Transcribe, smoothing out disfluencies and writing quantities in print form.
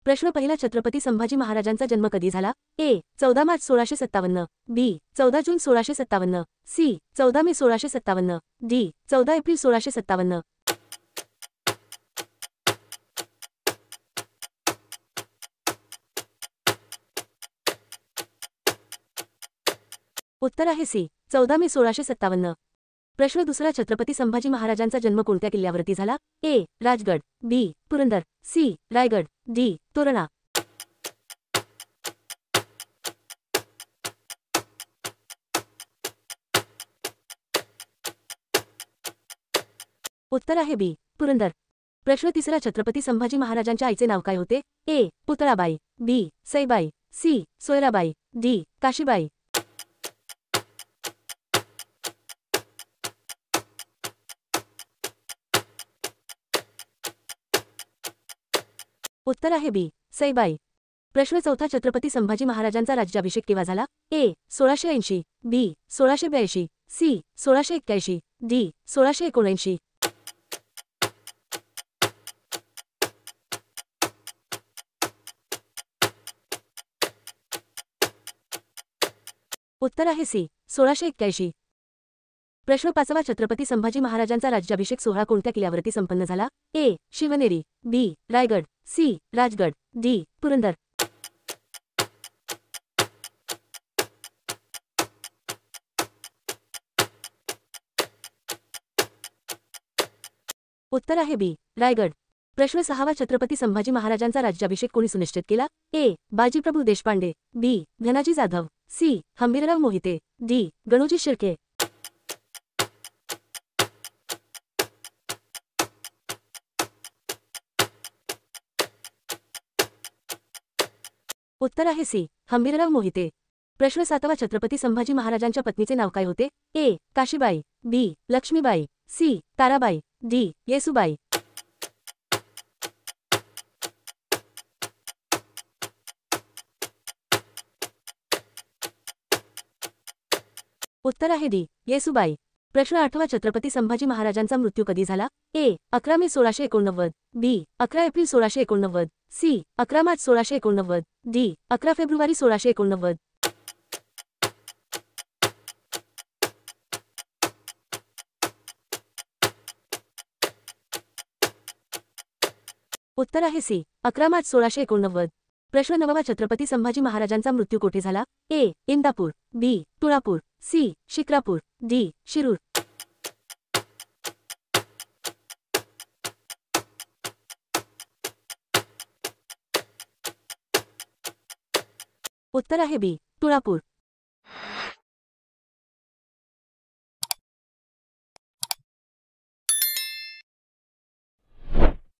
प्रश्न पहिला छत्रपती संभाजी महाराजांचा जन्म कधी झाला? ए. 14 मार्च 1657, बी. 14 जून 1657, सी. 14 मे 1657, डी. 14 एप्रिल 1657. उत्तर आहे सी. 14 मे 1657. प्रश्न दुसरा छत्रपती संभाजी महाराजांचा जन्म कोणत्या किल्ल्यावरती झाला? ए. राजगड, बी. पुरंदर, सी. रायगड, डी. तोरणा. उत्तर आहे बी. पुरंदर. प्रश्न तिसरा छत्रपती संभाजी महाराजांच्या आईचे नाव काय होते? ए. पुतळाबाई, बी. सईबाई, सी. सोयराबाई, डी. काशीबाई. उत्तर आहे बी. सईबाई. प्रश्न चौथा छत्रपती संभाजी महाराजांचा राज्याभिषेक केव्हा झाला? ए. 1680, बी. 1682, सी. 1681, डी. 1679. उत्तर आहे सी. 1681. प्रश्न पाचवा छत्रपती संभाजी महाराजांचा राज्याभिषेक सोहळा कोणत्या किल्ल्यावरती संपन्न झाला? ए. शिवनेरी, बी. रायगड, सी. राजगड, डी. पुरंदर. उत्तर आहे बी. रायगड. प्रश्न सहावा छत्रपती संभाजी महाराजांचा राज्याभिषेक कोणी सुनिश्चित केला? ए. बाजीप्रभू देशपांडे, बी. धनाजी जाधव, सी. हंबीरराव मोहिते, डी. गणोजी शिर्के. उत्तर आहे सी. हंबीरराव मोहिते. प्रश्न सातवा छत्रपती संभाजी महाराजांच्या पत्नीचे नाव काय होते? ए. काशीबाई, बी. लक्ष्मीबाई, सी. ताराबाई, डी. येसुबाई. उत्तर आहे डी. येसुबाई. प्रश्न आठवा छत्रपती संभाजी महाराजांचा मृत्यू कधी झाला? ए. 11 मे 1689, बी. 11 एप्रिल 1689, सी. 11 मार्च 1689, डी. 11 फेब्रुवारी 1689. उत्तर आहे सी. 11 मार्च 1689. प्रश्न नववा छत्रपती संभाजी महाराजांचा मृत्यू कोठे झाला? ए. इंदापूर, बी. तुळापूर, सी. शिक्रापूर, डी. शिरूर. उत्तर आहे बी. तुळापूर.